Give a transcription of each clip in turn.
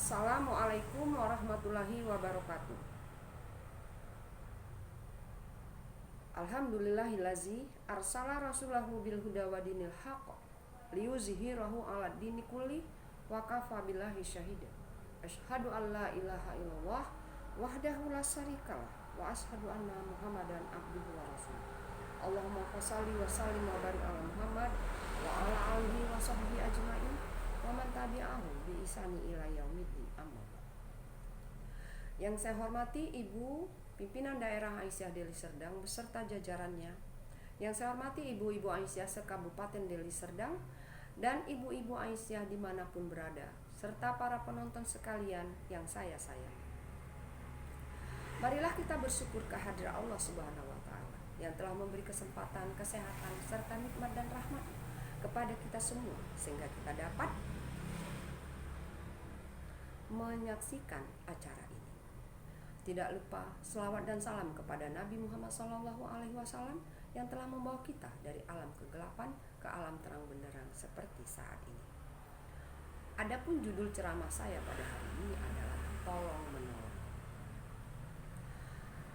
Assalamualaikum warahmatullahi wabarakatuh. Alhamdulillahillazi arsala rasulahu bil huda wa dinil haqq liyuzhirahu 'alad dini kulli wa kafa billahi syahida. Asyhadu an la ilaha illallah wahdahu la syarikalah wa asyhadu anna Muhammadan abduhu wa rasuluh. Allahumma shalli wa sallim wa barik ala Muhammad wa ala alihi wa sahbihi ajmain wa man tabi'ahum bi ihsani ila yaumiddin. Amma ba'd. Yang saya hormati Ibu Pimpinan Daerah Aisyah Deli Serdang beserta jajarannya. Yang saya hormati Ibu-Ibu Aisyah se-Kabupaten Deli Serdang dan Ibu-Ibu Aisyah dimanapun berada, serta para penonton sekalian yang saya sayang. Marilah kita bersyukur kehadirat Allah Subhanahu wa Ta'ala yang telah memberi kesempatan, kesehatan, serta nikmat dan rahmat kepada kita semua, sehingga kita dapat menyaksikan acara ini. Tidak lupa selawat dan salam kepada Nabi Muhammad SAW yang telah membawa kita dari alam kegelapan ke alam terang benderang seperti saat ini. Adapun judul ceramah saya pada hari ini adalah tolong menolong.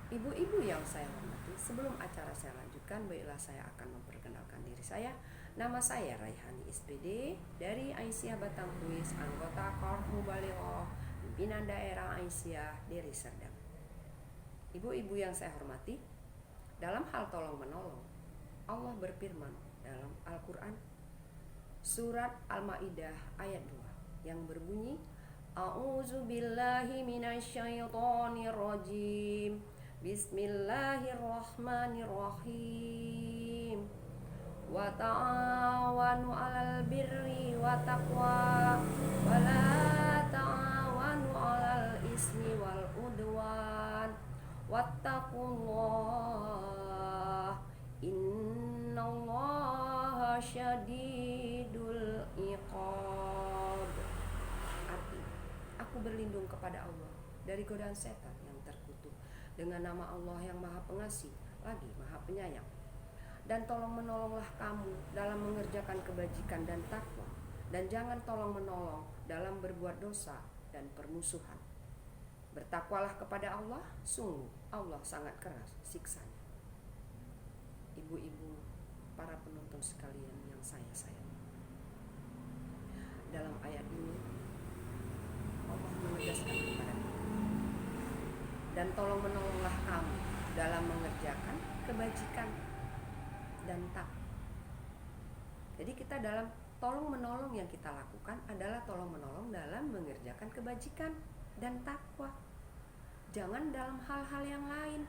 Ibu-ibu yang saya hormati, sebelum acara saya lanjutkan, baiklah saya akan memperkenalkan diri saya. Nama saya Raihani SPD dari Aisyah Batangkuis, anggota Korps Mubalighah, pimpinan daerah Aisyah Deli Serdang. Ibu-ibu yang saya hormati, dalam hal tolong menolong, Allah berfirman dalam Al-Quran surat Al-Maidah ayat 2 yang berbunyi, A'udzu billahi minasyaitonir rajim. Bismillahirrahmanirrahim. Wa ta'awanu 'alal birri wa taqwa wa la ta'awanu 'alal ismi wal udwan wattaqullah innallaha syadidul iqab. Arti, aku berlindung kepada Allah dari godaan setan yang terkutuk dengan nama Allah yang Maha Pengasih lagi Maha Penyayang. Dan tolong menolonglah kamu dalam mengerjakan kebajikan dan takwa, dan jangan tolong menolong dalam berbuat dosa dan permusuhan. Bertakwalah kepada Allah, sungguh Allah sangat keras siksanya. Ibu-ibu, para penonton sekalian yang saya sayang, dalam ayat ini Allah menegaskan kepada kita, dan tolong menolonglah kamu dalam mengerjakan kebajikan dan takwa. Jadi kita dalam tolong menolong yang kita lakukan adalah tolong menolong dalam mengerjakan kebajikan dan takwa. Jangan dalam hal-hal yang lain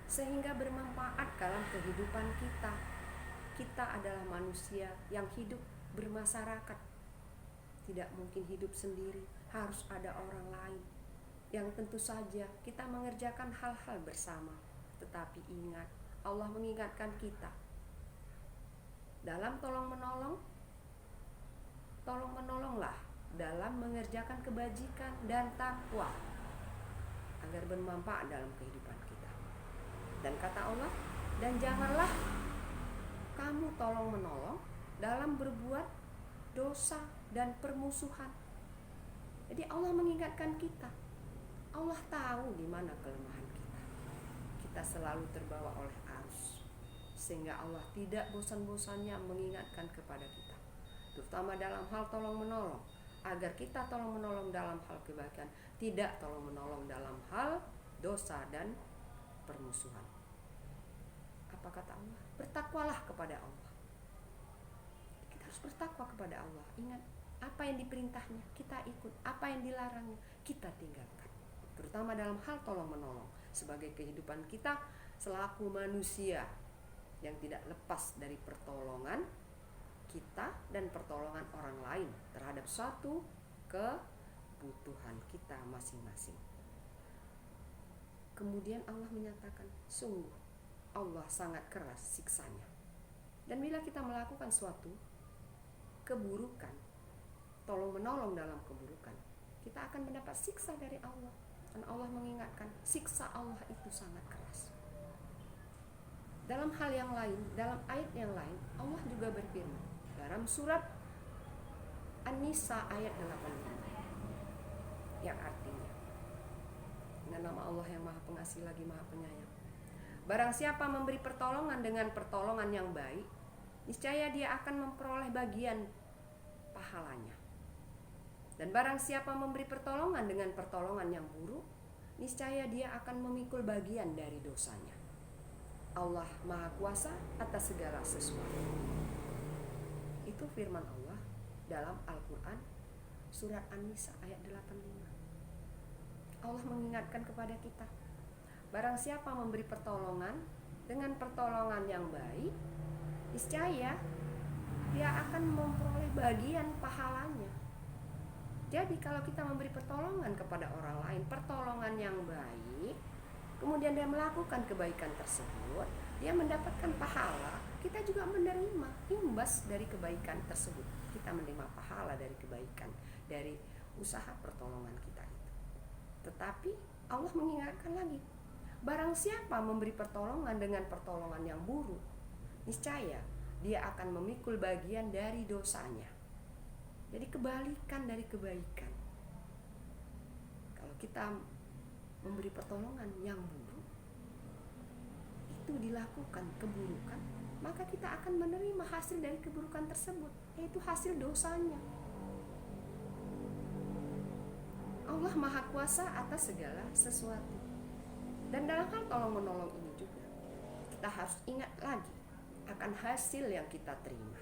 sehingga bermanfaat dalam kehidupan kita. Kita adalah manusia yang hidup bermasyarakat. Tidak mungkin hidup sendiri, harus ada orang lain. Yang tentu saja kita mengerjakan hal-hal bersama. Tetapi ingat, Allah mengingatkan kita dalam tolong menolonglah dalam mengerjakan kebajikan dan takwa agar bermanfaat dalam kehidupan kita. Dan kata Allah, dan janganlah kamu tolong menolong dalam berbuat dosa dan permusuhan. Jadi Allah mengingatkan kita. Allah tahu di mana kelemahan kita. Kita selalu terbawa oleh arus, sehingga Allah tidak bosan-bosannya mengingatkan kepada kita, terutama dalam hal tolong menolong, agar kita tolong menolong dalam hal kebaikan, tidak tolong menolong dalam hal dosa dan permusuhan. Apa kata Allah? Bertakwalah kepada Allah. Kita harus bertakwa kepada Allah. Ingat, apa yang diperintahnya kita ikut, apa yang dilarangnya kita tinggalkan, terutama dalam hal tolong menolong sebagai kehidupan kita selaku manusia yang tidak lepas dari pertolongan kita dan pertolongan orang lain terhadap suatu kebutuhan kita masing-masing. Kemudian Allah menyatakan, sungguh Allah sangat keras siksanya. Dan bila kita melakukan suatu keburukan, tolong menolong dalam keburukan, kita akan mendapat siksa dari Allah. Dan Allah mengingatkan, siksa Allah itu sangat keras. Dalam hal yang lain, dalam ayat yang lain, Allah juga berfirman dalam surat An-Nisa ayat 85. Ya Allah yang Maha Pengasih lagi Maha Penyayang. Barang siapa memberi pertolongan dengan pertolongan yang baik, niscaya dia akan memperoleh bagian pahalanya. Dan barang siapa memberi pertolongan dengan pertolongan yang buruk, niscaya dia akan memikul bagian dari dosanya. Allah Maha Kuasa atas segala sesuatu. Itu firman Allah dalam Al-Quran surat An-Nisa ayat 85. Allah mengingatkan kepada kita, barang siapa memberi pertolongan dengan pertolongan yang baik, niscaya dia akan memperoleh bagian pahalanya. Jadi kalau kita memberi pertolongan kepada orang lain, pertolongan yang baik, kemudian dia melakukan kebaikan tersebut, dia mendapatkan pahala, kita juga menerima imbas dari kebaikan tersebut. Kita menerima pahala dari kebaikan, dari usaha pertolongan kita itu. Tetapi Allah mengingatkan lagi, barang siapa memberi pertolongan dengan pertolongan yang buruk, niscaya dia akan memikul bagian dari dosanya. Jadi kebalikan dari kebaikan. Kalau kita memberi pertolongan yang buruk, itu dilakukan keburukan, maka kita akan menerima hasil dari keburukan tersebut, yaitu hasil dosanya. Allah Maha Kuasa atas segala sesuatu. Dan dalam hal tolong menolong ini juga, kita harus ingat lagi akan hasil yang kita terima.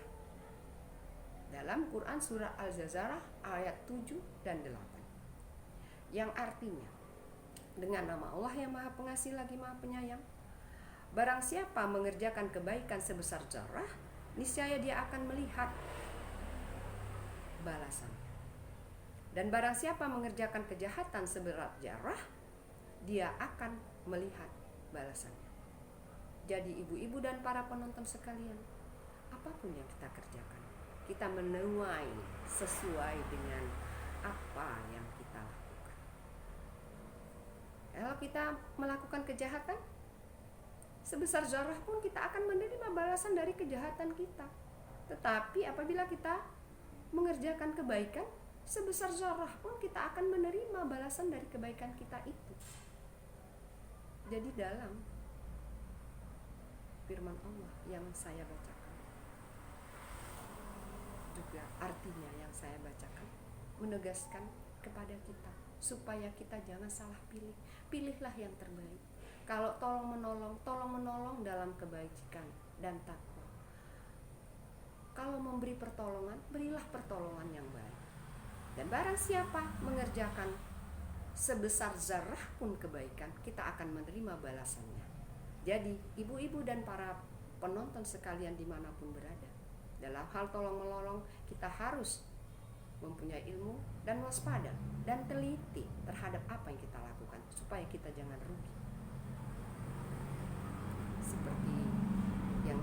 Dalam Quran surah Al-Zalzalah ayat 7 dan 8. Yang artinya, dengan nama Allah yang Maha Pengasih lagi Maha Penyayang, barang siapa mengerjakan kebaikan sebesar zarah, niscaya dia akan melihat balasannya. Dan barang siapa mengerjakan kejahatan seberat zarah, dia akan melihat balasannya. Jadi ibu-ibu dan para penonton sekalian, apapun yang kita kerjakan, kita menuai sesuai dengan apa yang kita lakukan. Kalau kita melakukan kejahatan sebesar zarah pun, kita akan menerima balasan dari kejahatan kita. Tetapi apabila kita mengerjakan kebaikan sebesar zarah pun, kita akan menerima balasan dari kebaikan kita itu. Jadi dalam firman Allah yang saya bacakan, juga artinya yang saya bacakan, menegaskan kepada kita supaya kita jangan salah pilih. Pilihlah yang terbaik. Kalau tolong menolong dalam kebaikan dan takwa. Kalau memberi pertolongan, berilah pertolongan yang baik. Dan barang siapa mengerjakan sebesar zarah pun kebaikan, kita akan menerima balasannya. Jadi ibu-ibu dan para penonton sekalian dimanapun berada, dalam hal tolong menolong, kita harus mempunyai ilmu dan waspada dan teliti terhadap apa yang kita lakukan, supaya kita jangan rugi. Seperti yang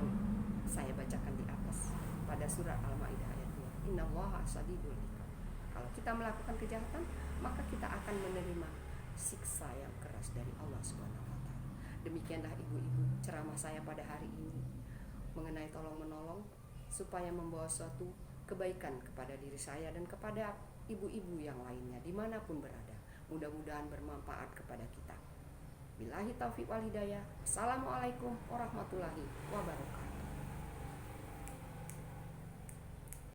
saya bacakan di atas pada surat Al-Maidah ayat 2. Innallaha sadidul iqab. Kalau kita melakukan kejahatan, maka kita akan menerima siksa yang keras dari Allah Subhanahu wa taala. Demikianlah ibu-ibu ceramah saya pada hari ini mengenai tolong menolong, supaya membawa suatu kebaikan kepada diri saya dan kepada ibu-ibu yang lainnya dimanapun berada. Mudah-mudahan bermanfaat kepada kita. Billahi taufiq wal hidayah. Assalamualaikum warahmatullahi wabarakatuh.